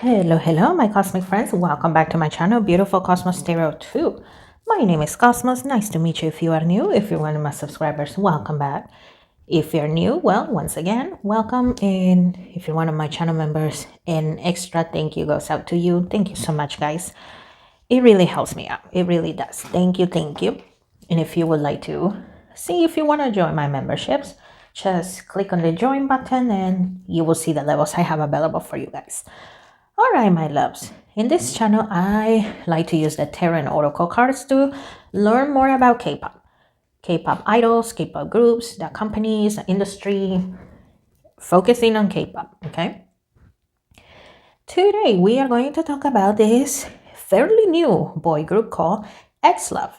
Hello, my cosmic friends. Welcome back to my channel, Beautiful Cosmos Tarot 2. My name is Cosmos. Nice to meet you if you are new. If you're one of my subscribers, welcome back. If you're new, well, once again, welcome. And if you're one of my channel members, an extra thank you goes out to you. Thank you so much, guys. It really helps me out. It really does. Thank you, thank you. And if you would like to see if you want to join my memberships, just click on the join button and you will see the levels I have available for you guys. All right, my loves. In this channel, I like to use the tarot and oracle cards to learn more about K-pop. K-pop idols, K-pop groups, the companies, the industry, focusing on K-pop, okay? Today, we are going to talk about this fairly new boy group called XLOV.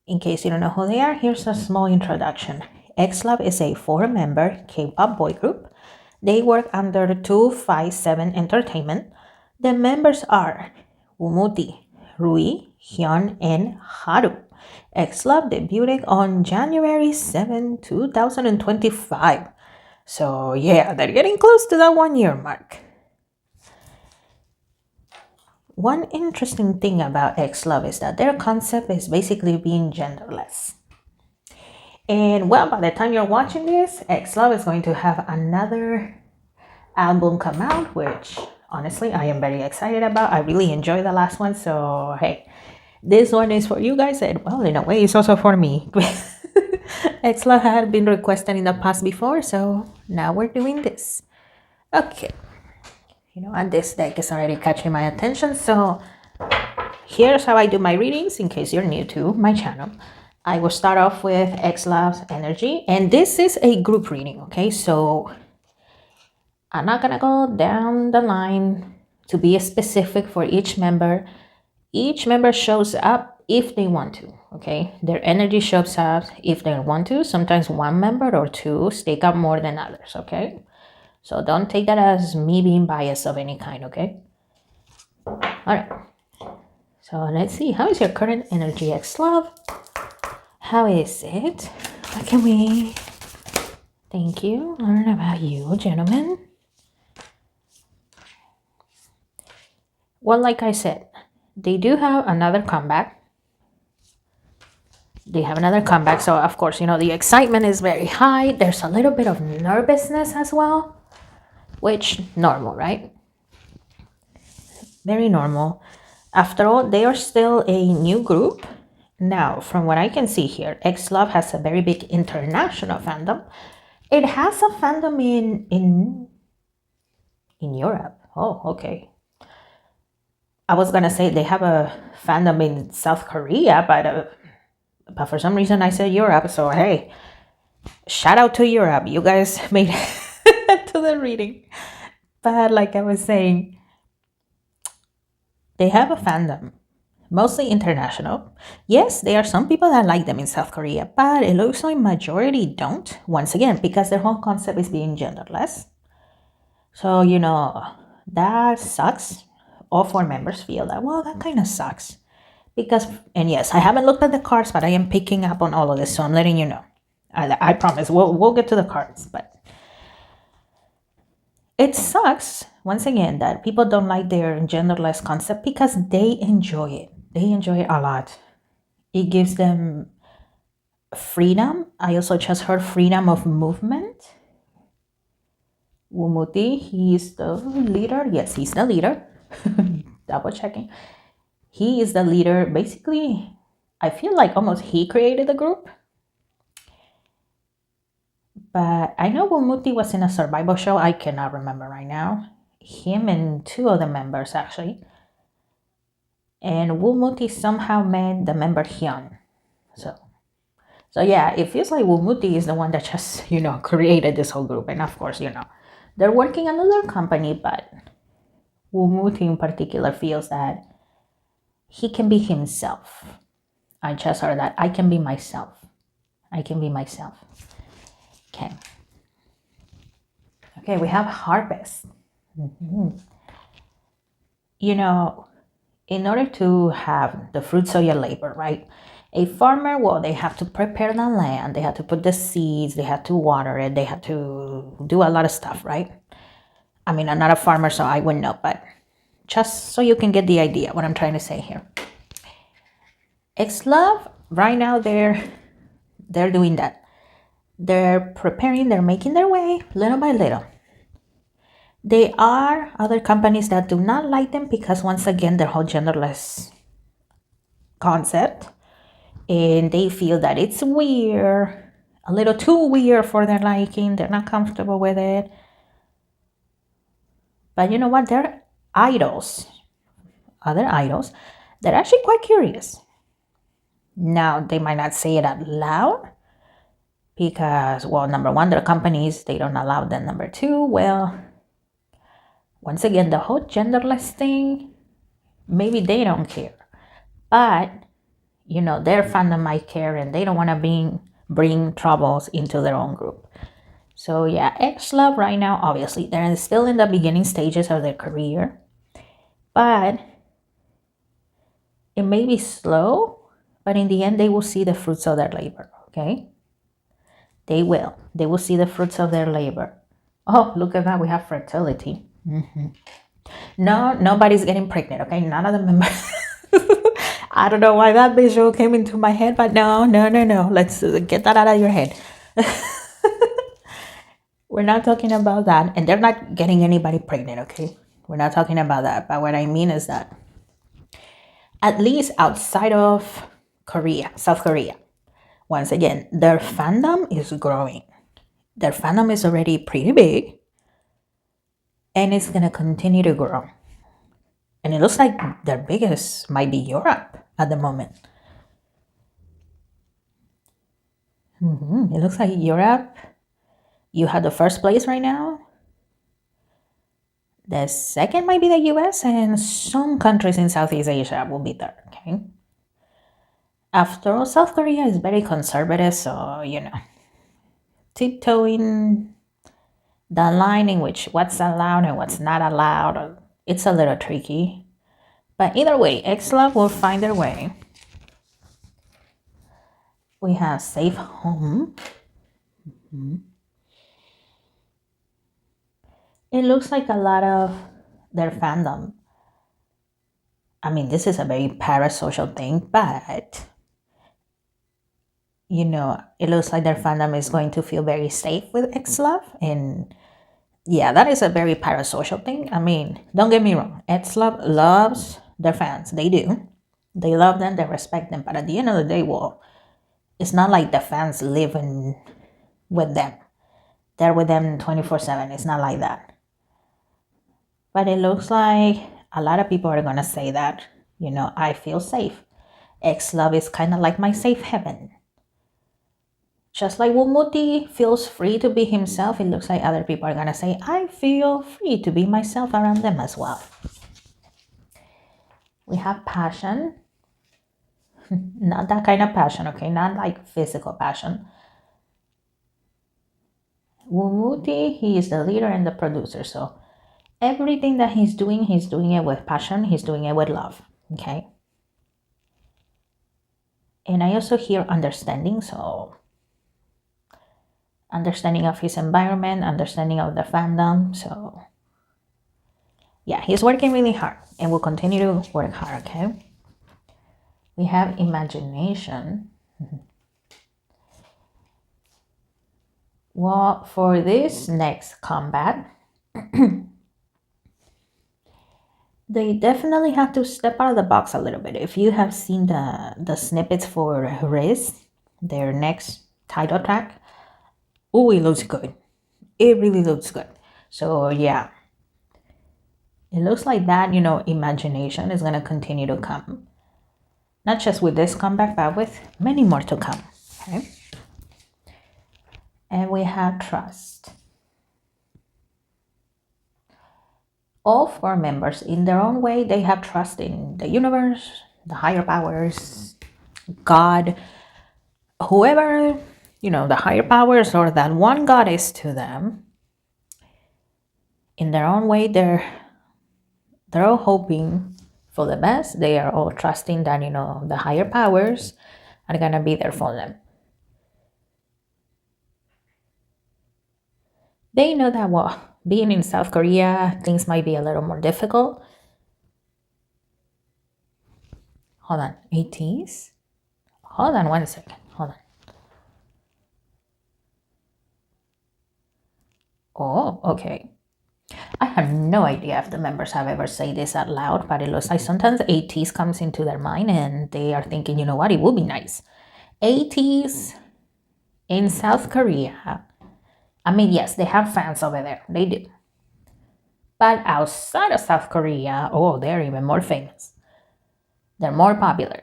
In case you don't know who they are, here's a small introduction. XLOV is a 4-member K-pop boy group. They work under 257 Entertainment. The members are Wumuti, Rui, Hyun, and Haru. XLOV debuted on January 7, 2025. So yeah, they're getting close to that 1-year mark. One interesting thing about XLOV is that their concept is basically being genderless. And well, by the time you're watching this, XLOV is going to have another album come out, which honestly I am very excited about. I really enjoyed the last one, so hey, this one is for you guys, and well, in a way it's also for me. XLOV had been requested in the past before, so now we're doing this. Okay, and this deck is already catching my attention, so here's how I do my readings in case you're new to my channel. I will start off with XLOV's energy, and this is a group reading, okay? So I'm not gonna go down the line to be specific for each member. Each member shows up if they want to, okay? Their energy shows up if they want to. Sometimes one member or two stick out more than others, okay? So don't take that as me being biased of any kind, okay? All right. So let's see. How is your current energy, XLOV? How is it? What can we, thank you, learn about you, gentlemen? Well, like I said, they do have another comeback. So of course, the excitement is very high. There's a little bit of nervousness as well, which normal, right? Very normal. After all, they are still a new group. Now, from what I can see here, XLOV has a very big international fandom. It has a fandom in Europe. Oh, okay. I was gonna say they have a fandom in South Korea, but for some reason I said Europe. So hey, shout out to Europe. You guys made it to the reading. But like I was saying, they have a fandom, mostly international. Yes, there are some people that like them in South Korea, but it looks like majority don't. Once again, because their whole concept is being genderless. So that sucks. All 4 members feel that, well, that kind of sucks. Because, and yes, I haven't looked at the cards, but I am picking up on all of this, so I'm letting you know. I promise, we'll get to the cards, but it sucks, once again, that people don't like their genderless concept because they enjoy it. They enjoy it a lot. It gives them freedom. I also just heard freedom of movement. Wumuti, he's the leader. Yes, he's the leader. Double checking. He is the leader. Basically, I feel like almost he created the group. But I know Wumuti was in a survival show. I cannot remember right now. Him and 2 other members, actually. And Wumuti somehow met the member Hyun. So yeah, it feels like Wumuti is the one that just, created this whole group. And of course, they're working on another company, but Wumuti in particular feels that he can be himself. I just heard that. I can be myself. Okay. Okay, we have harvest. In order to have the fruits of your labor, right? A farmer, well, they have to prepare the land. They have to put the seeds. They have to water it. They have to do a lot of stuff, right? I mean, I'm not a farmer, so I wouldn't know, but just so you can get the idea what I'm trying to say here. XLOV right now they're doing that. They're preparing, they're making their way little by little. There are other companies that do not like them because once again their whole genderless concept, and they feel that it's weird, a little too weird for their liking. They're not comfortable with it. But you know what? They're idols, other idols, they're actually quite curious. Now, they might not say it out loud because, well, number one, their companies, they don't allow them. Number two, well, once again, the whole genderless thing, maybe they don't care. But, you know, their fandom might care and they don't want to bring troubles into their own group. So yeah, XLOV right now, obviously, they're still in the beginning stages of their career. But it may be slow, but in the end, they will see the fruits of their labor, okay? They will. They will see the fruits of their labor. Oh, look at that. We have fertility. No, nobody's getting pregnant, okay? None of the members. I don't know why that visual came into my head, but no. Let's get that out of your head. We're not talking about that. And they're not getting anybody pregnant, okay? We're not talking about that. But what I mean is that at least outside of Korea, South Korea, once again, their fandom is growing. Their fandom is already pretty big. And it's going to continue to grow. And it looks like their biggest might be Europe at the moment. It looks like Europe, you have the first place right now. The second might be the US, and some countries in Southeast Asia will be third, okay? After all, South Korea is very conservative, so, you know, tiptoeing the line in which what's allowed and what's not allowed, it's a little tricky. But either way, XLOV will find their way. We have Safe Home. It looks like a lot of their fandom. I mean, this is a very parasocial thing, but, you know, it looks like their fandom is going to feel very safe with XLOV. And yeah, that is a very parasocial thing. I mean, don't get me wrong. XLOV loves their fans. They do. They love them. They respect them. But at the end of the day, well, it's not like the fans live with them. They're with them 24/7. It's not like that. But it looks like a lot of people are going to say that, you know, I feel safe. XLOV is kind of like my safe heaven. Just like Wumuti feels free to be himself, it looks like other people are going to say, I feel free to be myself around them as well. We have passion. Not that kind of passion, okay? Not like physical passion. Wumuti, he is the leader and the producer, so everything that he's doing it with passion, he's doing it with love, okay? And I also hear understanding, so understanding of his environment, understanding of the fandom, so yeah, he's working really hard and will continue to work hard, okay? We have imagination. Well, for this next combat, they definitely have to step out of the box a little bit. If you have seen the snippets for Riz, their next title track, oh, it looks good. It really looks good. So yeah, it looks like that, you know, imagination is going to continue to come. Not just with this comeback, but with many more to come, okay? And we have trust. All four members, in their own way, they have trust in the universe, the higher powers, God, whoever, you know, the higher powers or that one God is to them. In their own way, they're all hoping for the best. They are all trusting that, you know, the higher powers are gonna be there for them. They know that, well, being in South Korea, things might be a little more difficult. Hold on, ATs? Hold on 1 second, hold on. Oh, okay. I have no idea if the members have ever said this out loud, but it looks like sometimes ATs comes into their mind and they are thinking, you know what, it would be nice. ATs in South Korea, I mean, yes, they have fans over there, they do. But outside of South Korea, oh, they're even more famous. They're more popular.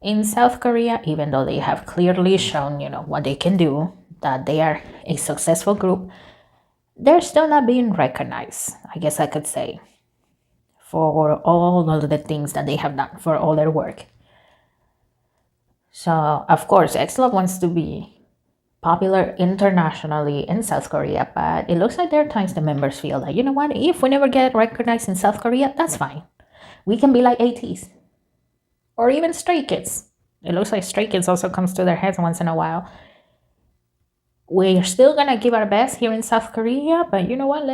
In South Korea, even though they have clearly shown, you know, what they can do, that they are a successful group, they're still not being recognized, I guess I could say, for all of the things that they have done, for all their work. So, of course, XLOV wants to be popular internationally in South Korea, but it looks like there are times the members feel like, you know what, if we never get recognized in South Korea, that's fine. We can be like ATs. Or even Stray Kids. It looks like Stray Kids also comes to their heads once in a while. We're still gonna give our best here in South Korea, but you know what?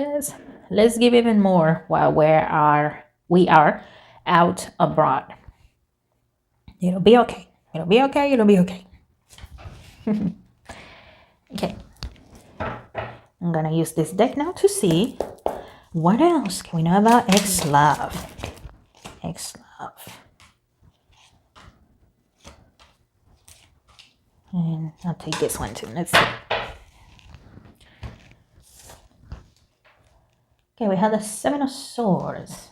Let's give even more while we are out abroad. It'll be okay. It'll be okay. It'll be okay. Okay. I'm gonna use this deck now to see what else can we know about XLOV. XLOV. And I'll take this one too. Let's see. Okay, we have the Seven of Swords.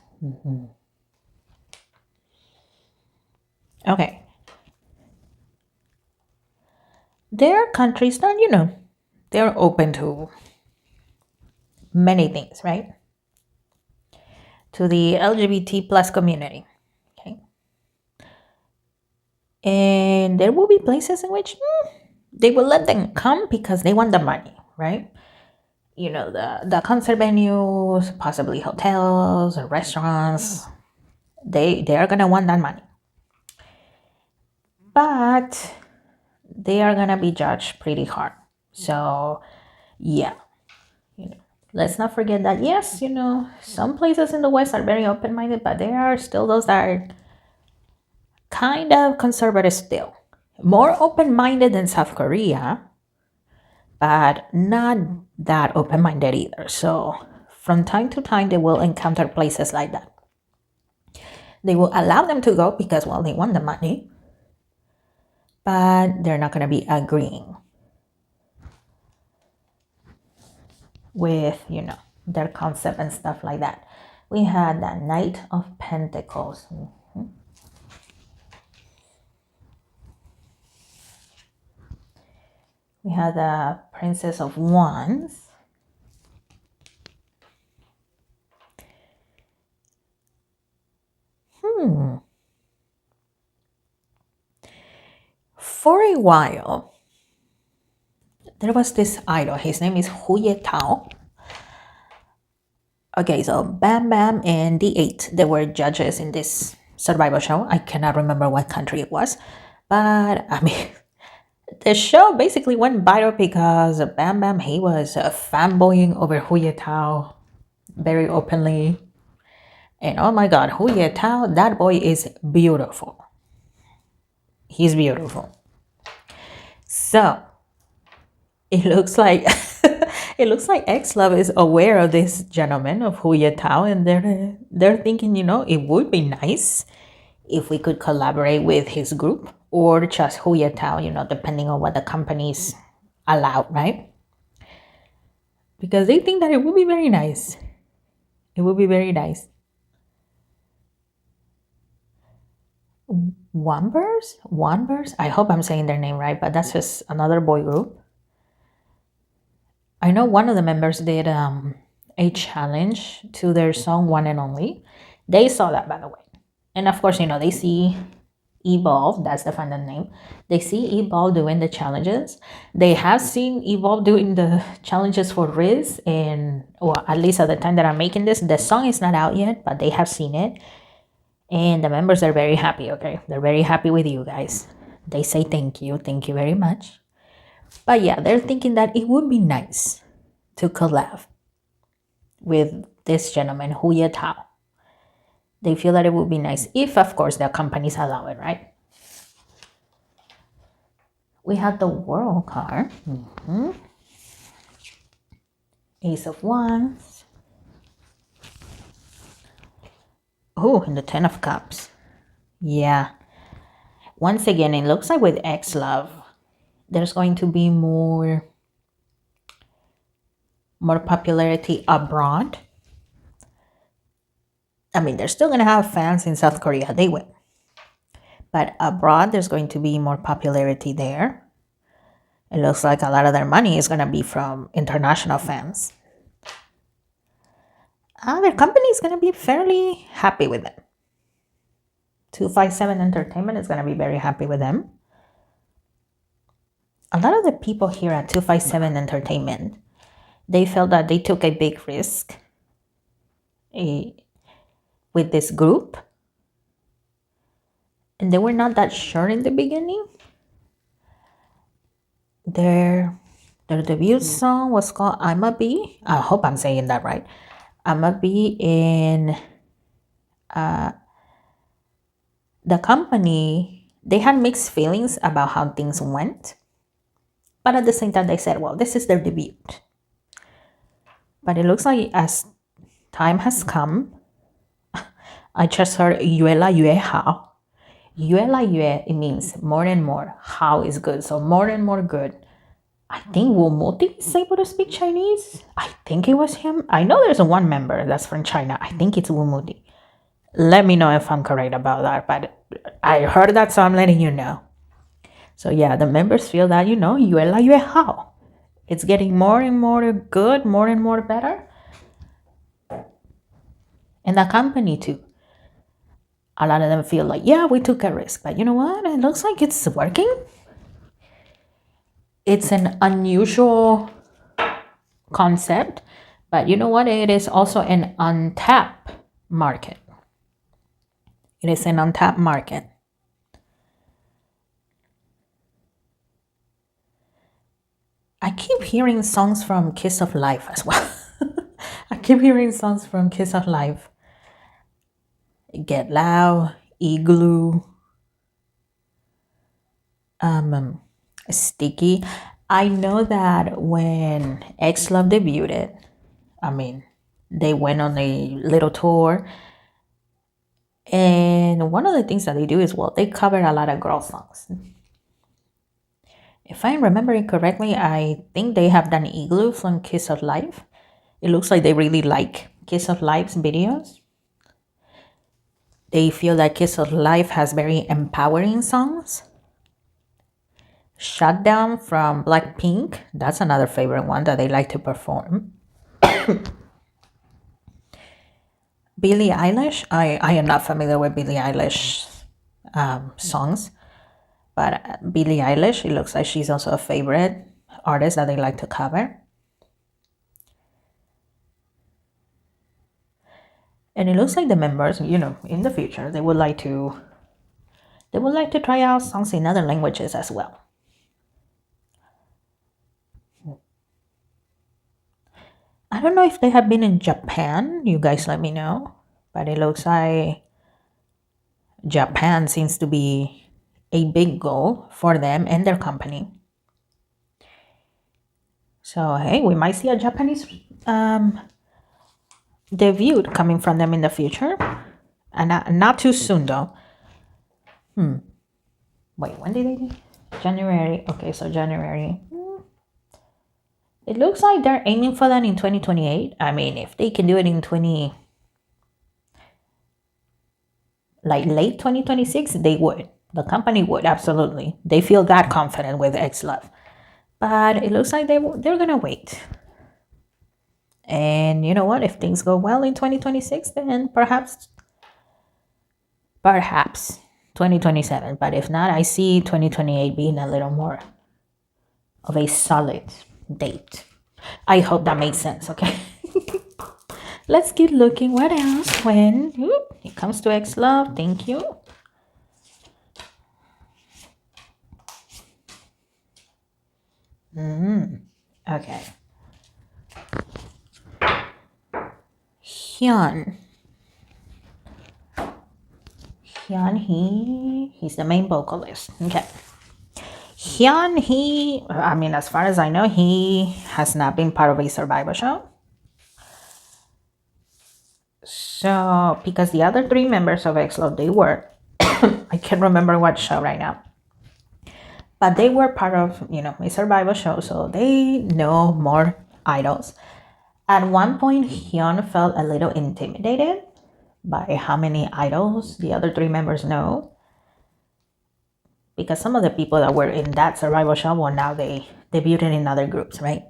Okay. There are countries that, you know, they're open to many things, right? To the LGBT plus community. Okay. And there will be places in which they will let them come because they want the money, right? You know, the concert venues, possibly hotels or restaurants, they are gonna want that money. But they are gonna be judged pretty hard. So yeah, you know, let's not forget that yes, you know, some places in the West are very open-minded, but there are still those that are kind of conservative still. More open-minded than South Korea, but not that open-minded either. So from time to time, they will encounter places like that. They will allow them to go because, well, they want the money, but they're not going to be agreeing with, you know, their concept and stuff like that. We had the Knight of Pentacles. We had the Princess of Wands. For a while, there was this idol. His name is Hu Ye Tao. Okay, so Bam Bam and D8, they were judges in this survival show. I cannot remember what country it was, but I mean, the show basically went viral because Bam Bam, he was fanboying over Hu Ye Tao very openly. And oh my god, Hu Ye Tao, that boy is beautiful. He's beautiful. So it looks like XLOV is aware of this gentleman of Hu Ye Tao, and they're thinking, you know, it would be nice if we could collaborate with his group or just Hu Ye Tao, you know, depending on what the companies allow, right? Because they think that it would be very nice. It would be very nice. Wanbers? I hope I'm saying their name right, but that's just another boy group. I know one of the members did a challenge to their song One and Only. They saw that, by the way. And of course, you know, they see Evolve, that's the fandom name. They see Evolve doing the challenges. They have seen Evolve doing the challenges for Riz, and well, at least at the time that I'm making this, the song is not out yet, but they have seen it. And the members are very happy, okay? They're very happy with you guys. They say thank you very much. But yeah, they're thinking that it would be nice to collab with this gentleman, Hu Ye Tao. They feel that it would be nice if, of course, the companies allow it, right? We have the World card. Ace of Wands. Oh, and the Ten of Cups. Yeah. Once again, it looks like with XLOV, there's going to be more popularity abroad. I mean, they're still going to have fans in South Korea. They will. But abroad, there's going to be more popularity there. It looks like a lot of their money is going to be from international fans. Their company is going to be fairly happy with them. 257 Entertainment is going to be very happy with them. A lot of the people here at 257 Entertainment, they felt that they took a big risk with this group. And they were not that sure in the beginning. Their debut song was called I'ma Be. I hope I'm saying that right. I'ma Be in the company. They had mixed feelings about how things went. But at the same time, they said, well, this is their debut. But it looks like as time has come, I just heard Yue La Yue Hao. Yue La Yue, it means more and more. How is good. So more and more good. I think Wu Muti is able to speak Chinese. I think it was him. I know there's one member that's from China. I think it's Wu Muti. Let me know if I'm correct about that. But I heard that, so I'm letting you know. So yeah, the members feel that, Yue La Yue Hao. It's getting more and more good, more and more better. And the company too. A lot of them feel like, yeah, we took a risk. But you know what? It looks like it's working. It's an unusual concept. But you know what? It is also an untapped market. It is an untapped market. I keep hearing songs from Kiss of Life as well. I keep hearing songs from Kiss of Life. Get Loud, Igloo, Sticky. I know that when XLOV debuted, I mean, they went on a little tour. And one of the things that they do is, well, they cover a lot of girl songs. If I'm remembering correctly, I think they have done Igloo from Kiss of Life. It looks like they really like Kiss of Life's videos. They feel that Kiss of Life has very empowering songs. Shutdown from Blackpink, that's another favorite one that they like to perform. Billie Eilish, I am not familiar with Billie Eilish songs, but Billie Eilish, it looks like she's also a favorite artist that they like to cover. And it looks like the members, in the future, they would like to try out songs in other languages as well. I don't know if they have been in Japan. You guys let me know. But it looks like Japan seems to be a big goal for them and their company. So, hey, we might see a Japanese debut coming from them in the future. And not too soon, though. Wait, when did they do? January. Okay, so January. It looks like they're aiming for that in 2028. I mean, if they can do it in late 2026, they would. The company would, absolutely. They feel that confident with XLOV. But it looks like they're going to wait. And you know what? If things go well in 2026, then perhaps 2027. But if not, I see 2028 being a little more of a solid date. I hope that makes sense, okay? Let's keep looking. What else? When it comes to XLOV, thank you. Okay. Hyun. Hyun, he's the main vocalist. Okay. Hyun, I mean, as far as I know, he has not been part of a survival show. So, because the other three members of XLOV, they were, I can't remember what show right now, but they were part of, a survival show, so they know more idols. At one point, Hyun felt a little intimidated by how many idols the other three members know, because some of the people that were in that survival show, well, now they debuted in other groups, right?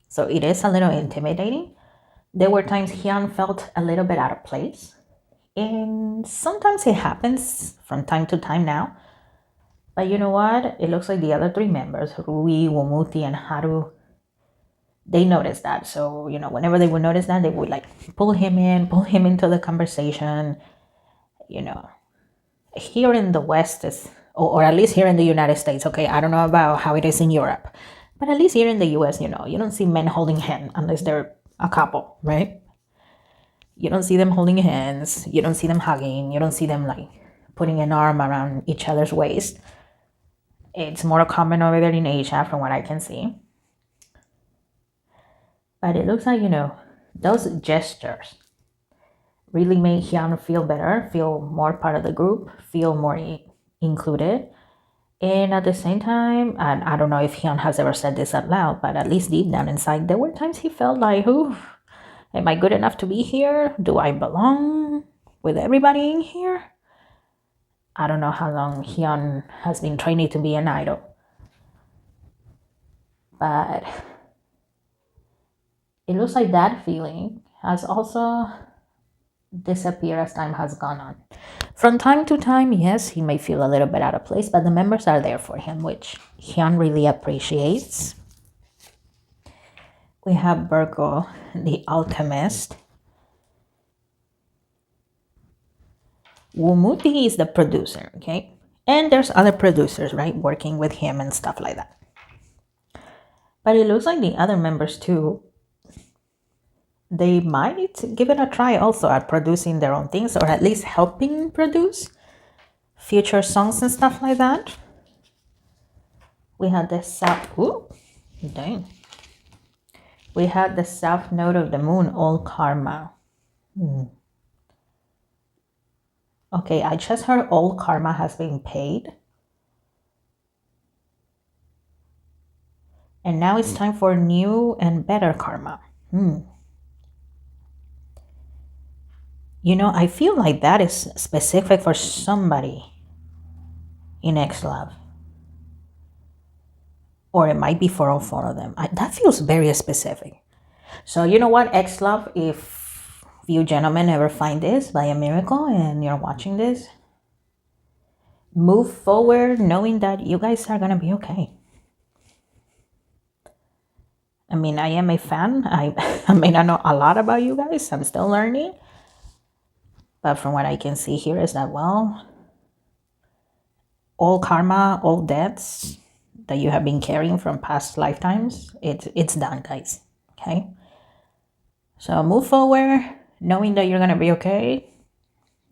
So it is a little intimidating. There were times Hyun felt a little bit out of place, and sometimes it happens from time to time now. But you know what? It looks like the other three members, Rui, Womuti, and Haru, they noticed that. So, whenever they would notice that, they would like pull him into the conversation. Here in the West is, or at least here in the United States, okay, I don't know about how it is in Europe, but at least here in the US, you don't see men holding hands unless they're a couple, right? You don't see them holding hands. You don't see them hugging. You don't see them like putting an arm around each other's waist. It's more common over there in Asia from what I can see. But it looks like, those gestures really made Hyun feel better, feel more part of the group, feel more included. And at the same time, and I don't know if Hyun has ever said this out loud, but at least deep down inside, there were times he felt like, ooh, am I good enough to be here? Do I belong with everybody in here? I don't know how long Hyun has been training to be an idol. But it looks like that feeling has also disappeared as time has gone on. From time to time, yes, he may feel a little bit out of place, but the members are there for him, which Hyun really appreciates. We have Virgo, the alchemist. Wumuti is the producer, okay? And there's other producers, right, working with him and stuff like that. But it looks like the other members too, they might give it a try also at producing their own things, or at least helping produce future songs and stuff like that. We had the We had the south node of the moon, all karma. Okay, I just heard all karma has been paid. And now it's time for new and better karma. I feel like that is specific for somebody in XLOV. Or it might be for all four of them. That feels very specific. So you know what, XLOV, if you gentlemen ever find this by a miracle and you're watching this, move forward knowing that you guys are going to be okay. I mean, I am a fan. I may not know a lot about you guys. I'm still learning. But from what I can see here is that, well, all karma, all debts that you have been carrying from past lifetimes, it's done, guys. Okay? So move forward knowing that you're going to be okay,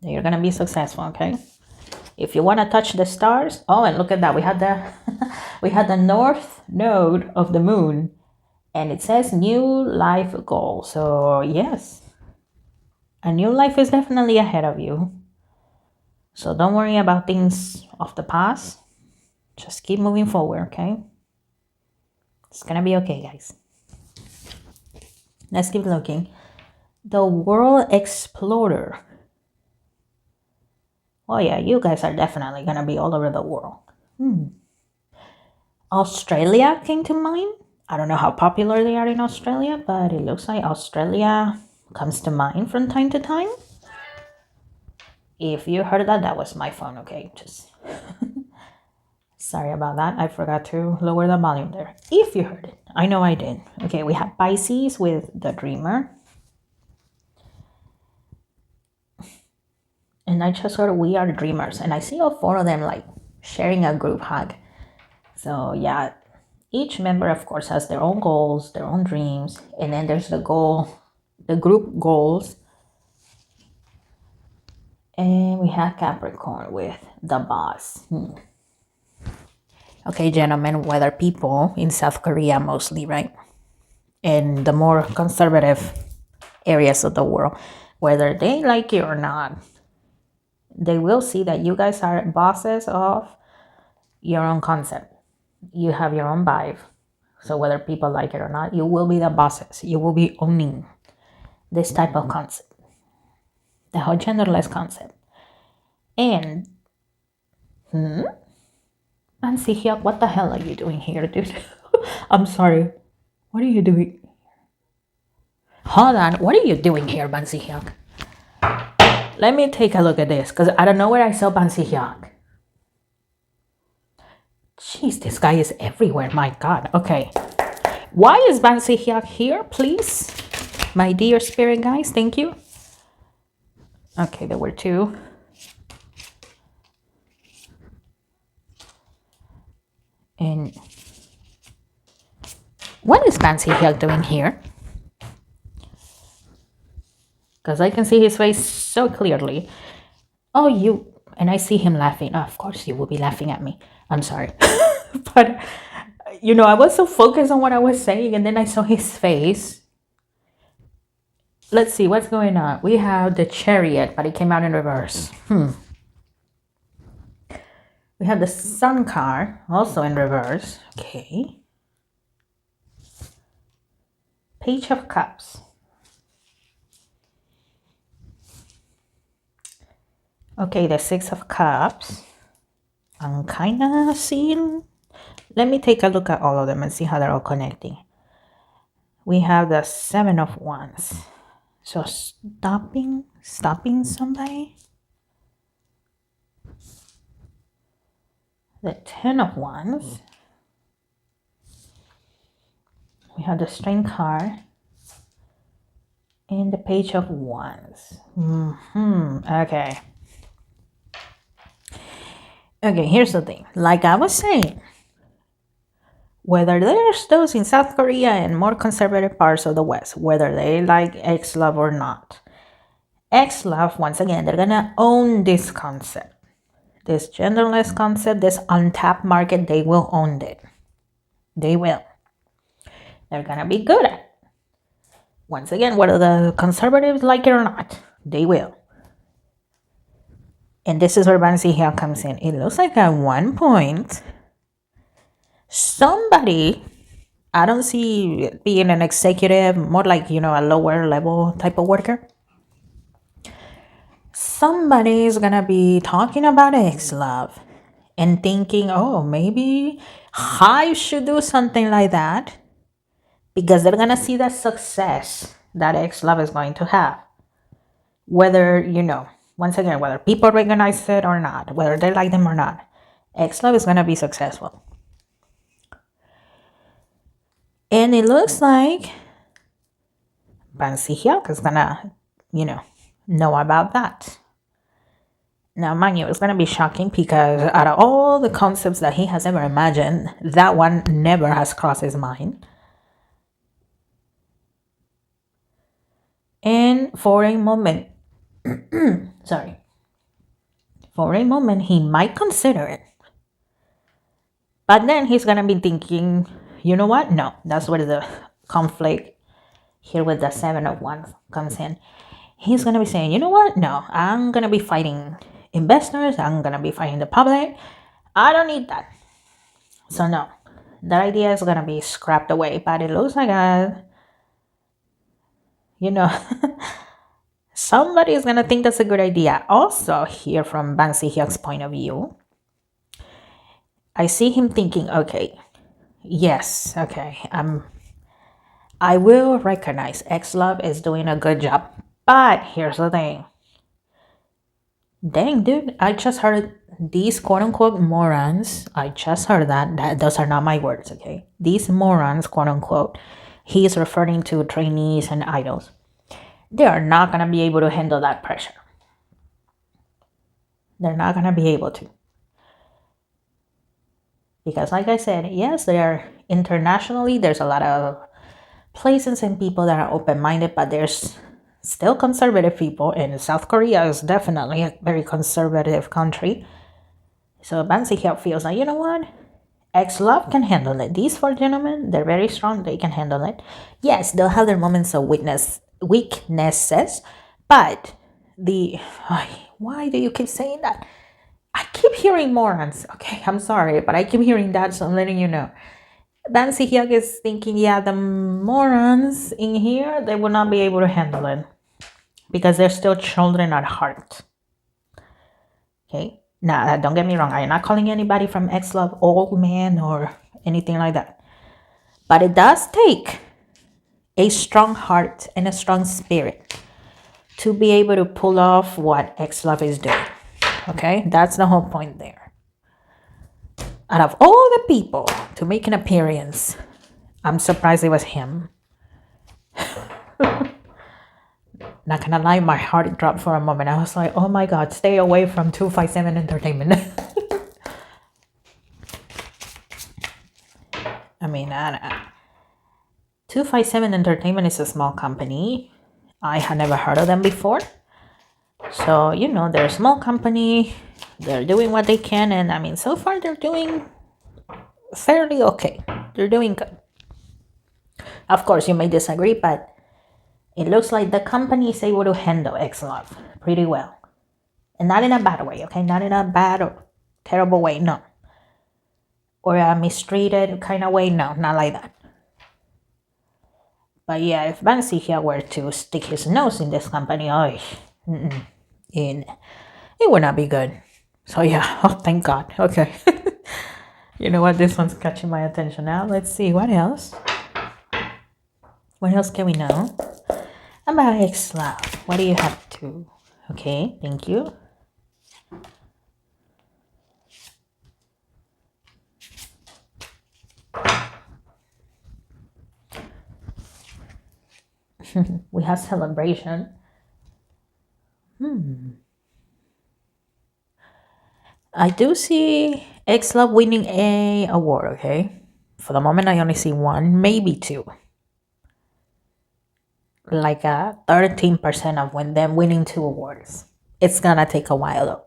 that you're going to be successful, okay? If you want to touch the stars, oh, and look at that. We had the north node of the moon, and it says new life goal. So yes, a new life is definitely ahead of you. So don't worry about things of the past. Just keep moving forward, okay? It's gonna be okay, guys. Let's keep looking. The World Explorer. Oh yeah, you guys are definitely gonna be all over the world. Australia came to mind. I don't know how popular they are in Australia, but it looks like Australia comes to mind from time to time. If you heard that, that was my phone, okay? Just sorry about that. I forgot to lower the volume there. If you heard it, I know I did. Okay, we have Pisces with the Dreamer. And I just heard We Are Dreamers. And I see all four of them like sharing a group hug. So yeah, each member, of course, has their own goals, their own dreams. And then there's the group goals. And we have Capricorn with the boss. Okay, gentlemen, weather people in South Korea mostly, right? And the more conservative areas of the world, whether they like it or not, they will see that you guys are bosses of your own concept. You have your own vibe. So whether people like it or not, you will be the bosses. You will be owning this type of concept, the whole genderless concept. And Nancy Hyuk, what the hell are you doing here, dude? I'm sorry. What are you doing? Hold on. What are you doing here, Bansi Hyuk? Let me take a look at this, because I don't know where I saw Bansi Hyuk. Jeez, this guy is everywhere. My God. Okay. Why is Bansi Hyuk here, please? My dear spirit guys, thank you. Okay, there were two. And what is Bansi Hyuk doing here? Because I can see his face so clearly. Oh, you... And I see him laughing. Oh, of course you will be laughing at me. I'm sorry. But, you know, I was so focused on what I was saying, and then I saw his face. Let's see, what's going on? We have the Chariot, but it came out in reverse. We have the Sun card, also in reverse. Okay. Page of Cups. Okay, the Six of Cups. I'm kind of seeing... Let me take a look at all of them and see how they're all connecting. We have the Seven of Wands. So stopping somebody. The Ten of Wands. We have the Strength card. And the Page of Wands. Okay. Okay, here's the thing. Like I was saying, whether there's those in South Korea and more conservative parts of the West, whether they like XLOV or not, XLOV, once again, they're gonna own this concept. This genderless concept, this untapped market, they will own it. They will. They're gonna be good at it. Once again, whether the conservatives like it or not, they will. And this is where Bansi Hyuk comes in. It looks like at one point, somebody, I don't see it being an executive, more like, you know, a lower level type of worker. Somebody is gonna be talking about XLOV and thinking, oh, maybe I should do something like that, because they're gonna see the success that XLOV is going to have. Whether, you know, once again, whether people recognize it or not, whether they like them or not, XLOV is gonna be successful. And it looks like Bansi Hyuk is gonna, you know about that. Now, mind you, it's gonna be shocking, because out of all the concepts that he has ever imagined, that one never has crossed his mind. And for a moment, he might consider it. But then he's gonna be thinking, you know what? No, that's where the conflict here with the Seven of Wands comes in. He's gonna be saying, you know what? No, I'm gonna be fighting investors. I'm gonna be fighting the public. I don't need that. So no, that idea is gonna be scrapped away. But it looks like somebody is gonna think that's a good idea. Also, here from Bansi Hyuk's point of view, I see him thinking, okay, yes, okay, I will recognize XLOV is doing a good job. But here's the thing. Dang, dude, I just heard these quote-unquote morons. I just heard that. Those are not my words, okay? These morons, quote-unquote, he is referring to trainees and idols. They are not going to be able to handle that pressure. They're not going to be able to. Because like I said, yes, they are internationally, there's a lot of places and people that are open-minded, but there's still conservative people, and South Korea is definitely a very conservative country. So Ban Si-hyuk feels like, you know what? XLOV can handle it. These four gentlemen, they're very strong. They can handle it. Yes, they'll have their moments of weaknesses, but why do you keep saying that? I keep hearing morons. Okay, I'm sorry, but I keep hearing that, so I'm letting you know. Ban Si-hyuk is thinking, yeah, the morons in here, they will not be able to handle it because they're still children at heart. Okay. Now, don't get me wrong. I'm not calling anybody from XLOV old man or anything like that. But it does take a strong heart and a strong spirit to be able to pull off what XLOV is doing. Okay? That's the whole point there. Out of all the people to make an appearance, I'm surprised it was him. Not gonna lie, my heart dropped for a moment. I was like, oh my god, stay away from 257 Entertainment. I mean, 257 Entertainment is a small company. I had never heard of them before. So, you know, they're a small company. They're doing what they can. And I mean, so far they're doing fairly okay. They're doing good. Of course, you may disagree, but it looks like the company is able to handle XLOV pretty well. And not in a bad way, okay? Not in a bad or terrible way, no. Or a mistreated kind of way, no, not like that. But yeah, if Ban Si-hyuk were to stick his nose in this company, it would not be good. So yeah, oh, thank God. Okay. You know what? This one's catching my attention now. Let's see, what else? What else can we know about XLOV? What do you have to? Okay, thank you. We have celebration. I do see XLOV winning a award, okay? For the moment, I only see one, maybe two. Like 13% of them winning 2 awards. It's gonna take a while though.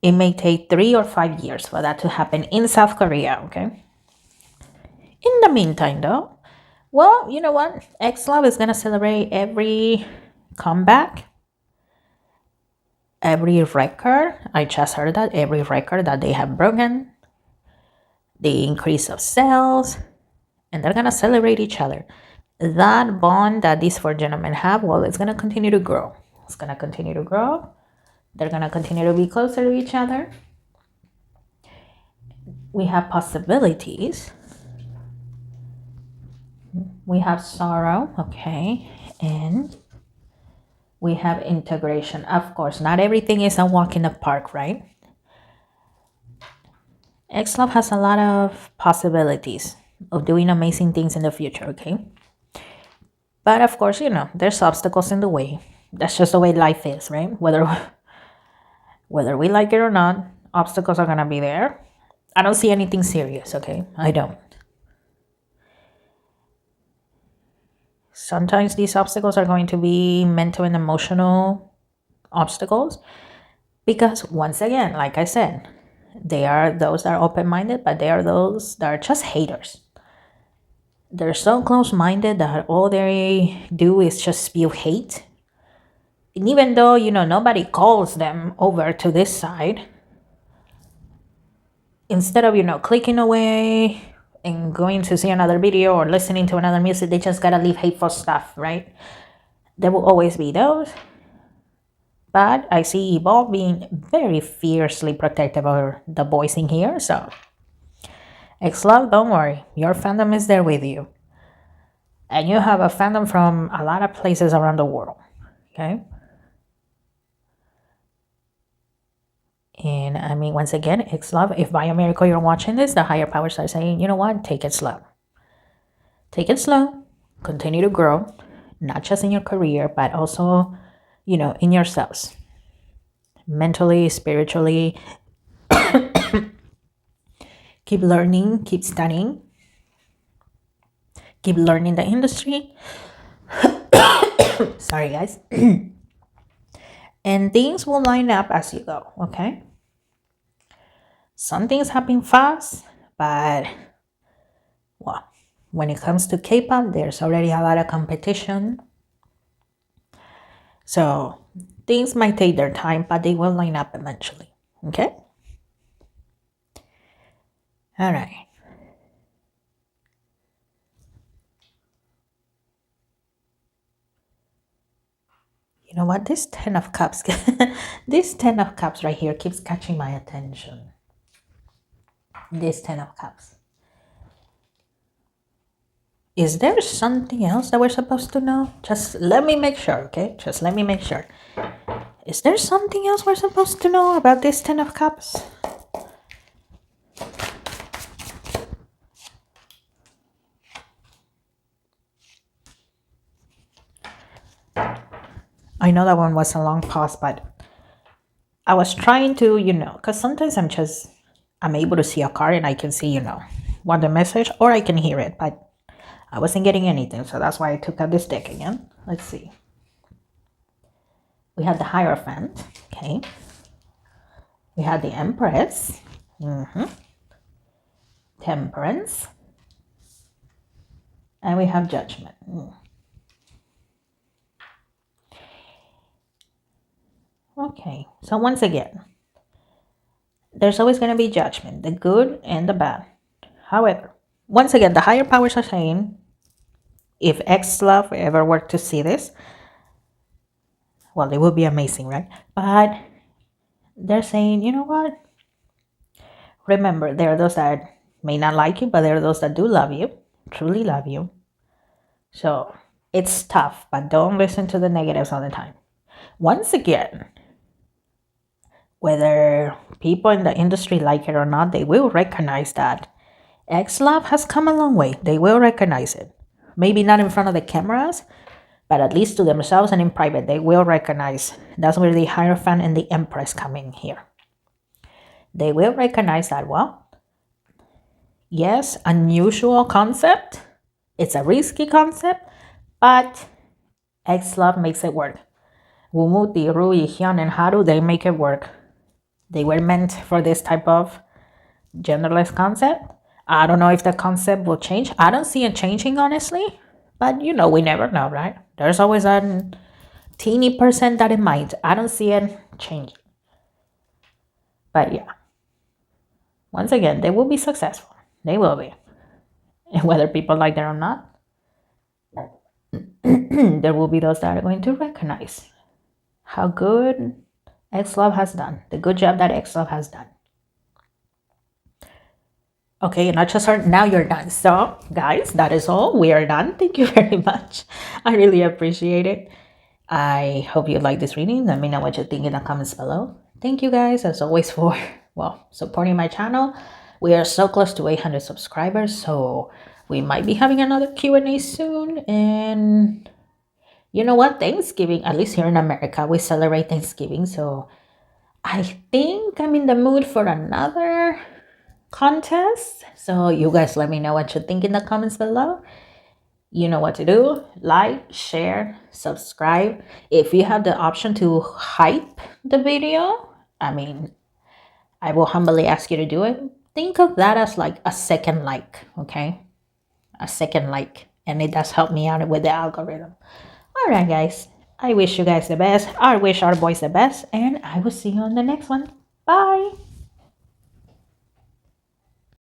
It may take 3 or 5 years for that to happen in South Korea, okay? In the meantime though, well, you know what? XLOV is gonna celebrate every comeback, every record. I just heard that every record that they have broken, the increase of sales, and they're gonna celebrate each other. That bond that these 4 gentlemen have, well, it's gonna continue to grow. It's gonna continue to grow. They're gonna continue to be closer to each other. We have possibilities. We have sorrow, okay, and we have integration. Of course, not everything is a walk in the park, right? XLOV has a lot of possibilities of doing amazing things in the future, okay? But of course, you know, there's obstacles in the way. That's just the way life is, right? Whether we like it or not, obstacles are gonna be there. I don't see anything serious, okay? I don't. Sometimes these obstacles are going to be mental and emotional obstacles because, once again, like I said, they are those that are open-minded, but they are those that are just haters. They're so close-minded that all they do is just spew hate. And even though, you know, nobody calls them over to this side, instead of, you know, clicking away and going to see another video or listening to another music, they just gotta leave hateful stuff, right? There will always be those. But I see Evolve being very fiercely protective of the boys in here, so XLOV, don't worry. Your fandom is there with you. And you have a fandom from a lot of places around the world, okay? And I mean, once again, XLOV, if by a miracle you're watching this, the higher powers are saying, you know what, take it slow. Take it slow, continue to grow, not just in your career, but also, you know, in yourselves. Mentally, spiritually, keep learning, keep studying, keep learning the industry. Sorry, guys. And things will line up as you go, okay? Some things happen fast, but well, when it comes to K-pop, there's already a lot of competition. So things might take their time, but they will line up eventually, okay? All right. You know what? This 10 of Cups, this 10 of Cups right here keeps catching my attention. This 10 of Cups. Is there something else that we're supposed to know? Just let me make sure, okay? Just let me make sure. Is there something else we're supposed to know about this 10 of Cups? I know that one was a long pause, but I was trying to, because sometimes I'm able to see a card and I can see, what the message, or I can hear it, but I wasn't getting anything. So that's why I took out this deck again. Let's see. We have the Hierophant, okay. We have the Empress, Temperance, and we have Judgment. Okay, so once again, there's always going to be judgment, the good and the bad. However, once again, the higher powers are saying, if XLOV ever were to see this, well, it would be amazing, right? But they're saying, you know what? Remember, there are those that may not like you, but there are those that do love you, truly love you. So it's tough, but don't listen to the negatives all the time. Once again, whether people in the industry like it or not, they will recognize that XLOV has come a long way. They will recognize it. Maybe not in front of the cameras, but at least to themselves and in private, they will recognize. That's where the Hierophant and the Empress come in here. They will recognize that, well, yes, unusual concept. It's a risky concept, but XLOV makes it work. Wumuti, Rui, Hyun, and Haru, they make it work. They were meant for this type of genderless concept. I don't know if the concept will change. I don't see it changing, honestly. But, we never know, right? There's always a teeny percent that it might. I don't see it changing. But, yeah. Once again, they will be successful. They will be. And whether people like them or not, there will be those that are going to recognize how good XLOV has done. The good job that XLOV has done. Okay, not just her. Now you're done. So, guys, that is all. We are done. Thank you very much. I really appreciate it. I hope you like this reading. Let me know what you think in the comments below. Thank you guys, as always, for, supporting my channel. We are so close to 800 subscribers, so we might be having another Q&A soon. And you know what? Thanksgiving, at least here in America, we celebrate Thanksgiving. So I think I'm in the mood for another contest. So you guys let me know what you think in the comments below. You know what to do. Like, share, subscribe. If you have the option to hype the video, I will humbly ask you to do it. Think of that as like a second like, okay? A second like. And it does help me out with the algorithm. All right, guys. I wish you guys the best. I wish our boys the best. And I will see you on the next one. Bye.